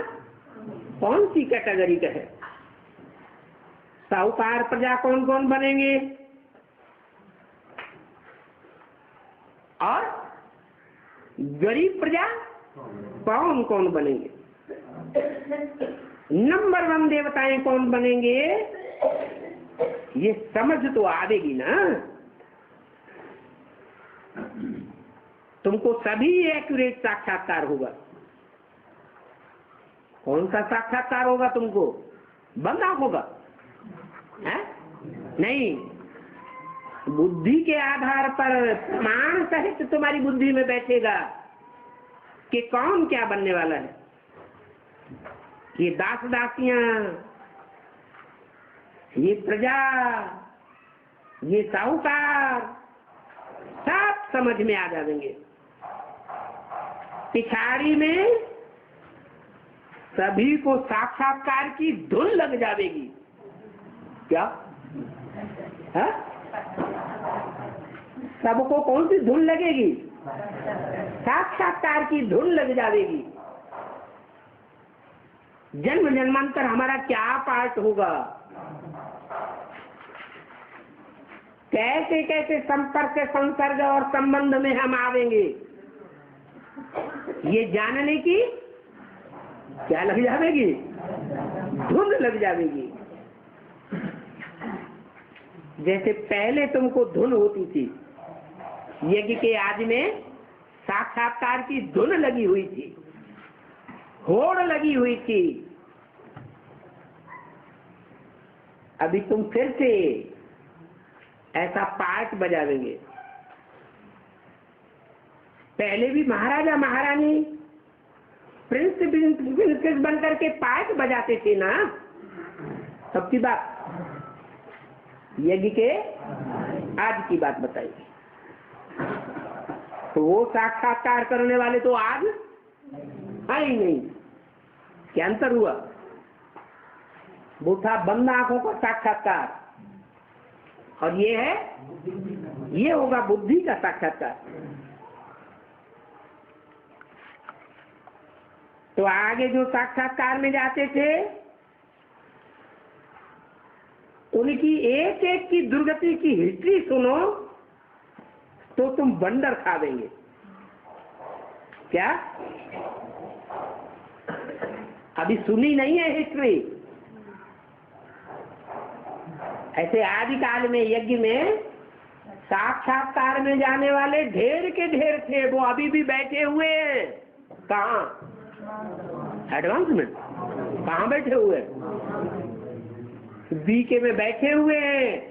कौन सी कैटेगरी का है। साहूकार प्रजा कौन कौन बनेंगे और गरीब प्रजा कौन कौन बनेंगे, नंबर 1 देवताएं कौन बनेंगे, ये समझ तो आवेगी ना। तुमको सभी एक्यूरेट साक्षात्कार होगा। कौन सा साक्षात्कार होगा तुमको? बंद होगा है? नहीं, बुद्धि के आधार पर प्रमाण सहित तुम्हारी बुद्धि में बैठेगा कि कौन क्या बनने वाला है। ये दास दासियां, ये प्रजा, ये साहूकार, सब समझ में आ जाएंगे। पिछाड़ी में सभी को साक्षात्कार की धुन लग जाएगी। क्या है? सबको कौन सी धुन लगेगी? साक्षात्कार की धुन लग जाएगी। जन्म जन्मांतर हमारा क्या पार्ट होगा, कैसे कैसे संपर्क, संसर्ग और संबंध में हम आवेंगे, ये जानने की क्या लग जाएगी? धुन लग जाएगी। जैसे पहले तुमको धुन होती थी, यज्ञ के आदि में साक्षात्कार की धुन लगी हुई थी, होड़ लगी हुई थी। अभी तुम फिर से ऐसा पार्ट बजावेंगे। पहले भी महाराजा महारानी, प्रिंस प्रिंसेस बनकर के पार्ट बजाते थे ना। सबकी बात यज्ञ के आज की बात बताइए। तो वो साक्षात्कार करने वाले तो आज है ही नहीं। क्या अंतर हुआ? वो था बंद आंखों का साक्षात्कार, और ये है, ये होगा बुद्धि का साक्षात्कार। तो आगे जो साक्षात्कार में जाते थे उनकी एक एक की दुर्गति की हिस्ट्री सुनो तो तुम बंदर खा देंगे। क्या अभी सुनी नहीं है हिस्ट्री? ऐसे आदि काल में यज्ञ में साक्षात्कार में जाने वाले ढेर के ढेर थे, वो अभी भी बैठे हुए हैं। कहाँ? एडवांस में कहाँ बैठे हुए? बीके में बैठे हुए हैं।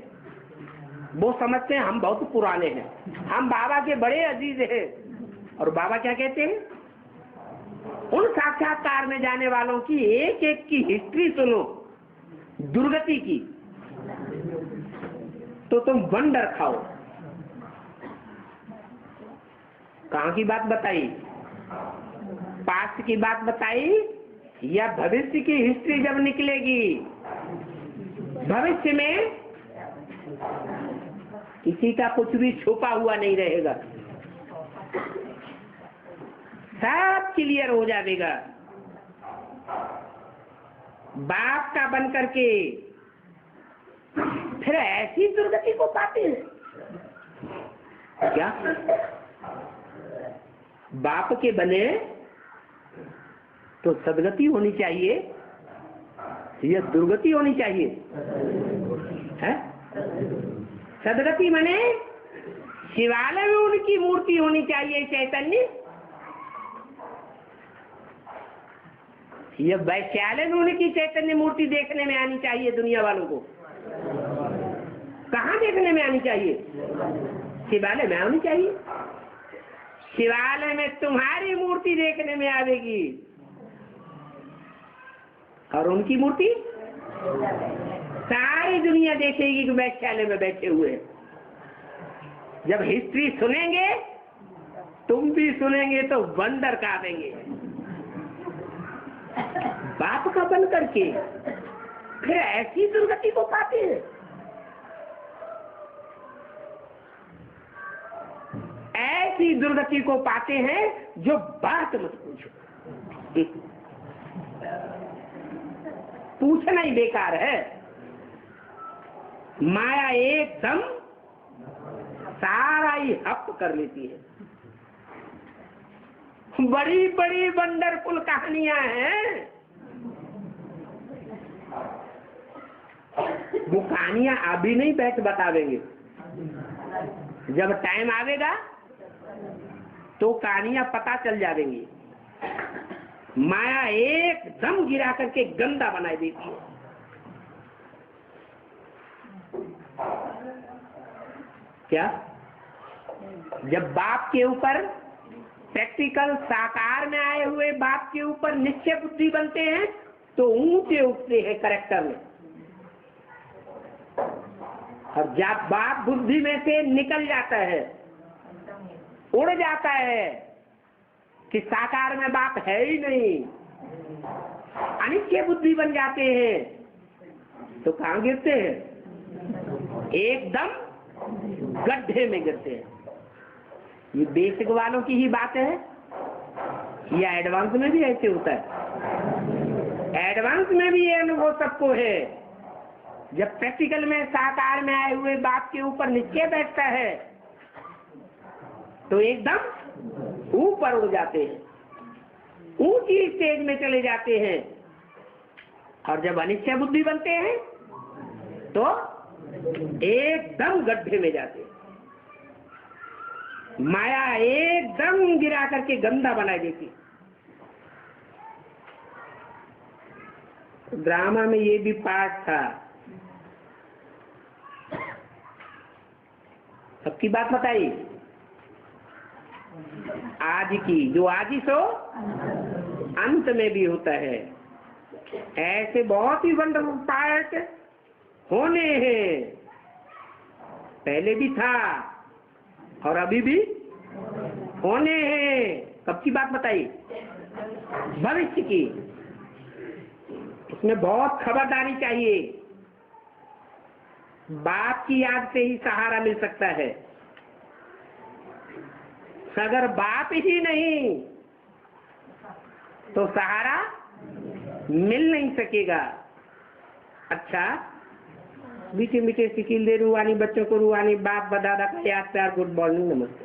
वो समझते हैं हम बहुत पुराने हैं, हम बाबा के बड़े अजीज हैं। और बाबा क्या कहते हैं? उन साक्षात्कार में जाने वालों की एक एक की हिस्ट्री सुनो, दुर्गति की, तो तुम वंडर खाओ। कहाँ की बात बताई? पास्ट की बात बताई या भविष्य की हिस्ट्री जब निकलेगी? भविष्य में किसी का कुछ भी छुपा हुआ नहीं रहेगा, सब क्लियर हो जाएगा। बाप का बन करके फिर ऐसी दुर्गति को पाते हैं क्या? बाप के बने तो सदगति होनी चाहिए या दुर्गति होनी चाहिए? है? सदगति माने शिवालय में उनकी मूर्ति होनी चाहिए चैतन्य, ये वैश्यालय में उनकी चैतन्य मूर्ति देखने में आनी चाहिए दुनिया वालों को। कहाँ देखने में आनी चाहिए? शिवालय में आनी चाहिए। शिवालय में तुम्हारी मूर्ति देखने में आवेगी और उनकी मूर्ति सारी दुनिया देखेगी कि वैश्यालय में बैठे हुए। जब हिस्ट्री सुनेंगे, तुम भी सुनेंगे तो वंडर का देंगे। बाप का बन करके फिर ऐसी दुर्गति को पाते हैं। ऐसी दुर्गति को पाते हैं जो बात मत पूछो, पूछना ही बेकार है। माया एकदम सारा ही हप कर लेती है। बड़ी बड़ी वंडरफुल कहानियां हैं। वो कहानियां अभी नहीं बैठ बतावेंगे, जब टाइम आवेगा तो कहानियां पता चल जाएंगी। माया एकदम गिरा करके गंदा बना देती है। क्या? जब बाप के ऊपर प्रैक्टिकल साकार में आए हुए बाप के ऊपर निश्चय बुद्धि बनते हैं तो ऊंचे उठते हैं करेक्टर में। और जब बाप बुद्धि में से निकल जाता है, उड़ जाता है कि साकार में बाप है ही नहीं, अनिश्चय बुद्धि बन जाते हैं, तो कहाँ गिरते हैं? एकदम गड्ढे में गिरते हैं। ये बेसिक वालों की ही बात है या एडवांस में भी ऐसे होता है? एडवांस में भी ये अनुभव सबको है। जब प्रैक्टिकल में साकार में आए हुए बाप के ऊपर निश्चय बैठता है तो एकदम ऊपर उड़ जाते हैं, ऊंची स्टेज में चले जाते हैं। और जब अनिश्चय बुद्धि बनते हैं तो एकदम गड्ढे में जाते हैं। माया एकदम गिरा करके गंदा बना देती। ड्रामा में ये भी पार्ट था। सबकी बात बताई आज की, जो आज ही सो अंत में भी होता है। ऐसे बहुत ही वंडरफुल पार्ट होने हैं, पहले भी था और अभी भी होने हैं। कब की बात बताई? भविष्य की। इसमें बहुत खबरदारी चाहिए। बाप की याद से ही सहारा मिल सकता है। अगर बाप ही नहीं तो सहारा मिल नहीं सकेगा। अच्छा, मीठे मीठे सिकिल दे रूहानी बच्चों को रूहानी बाप बदादा का याद प्यार, गुड मॉर्निंग, नमस्ते।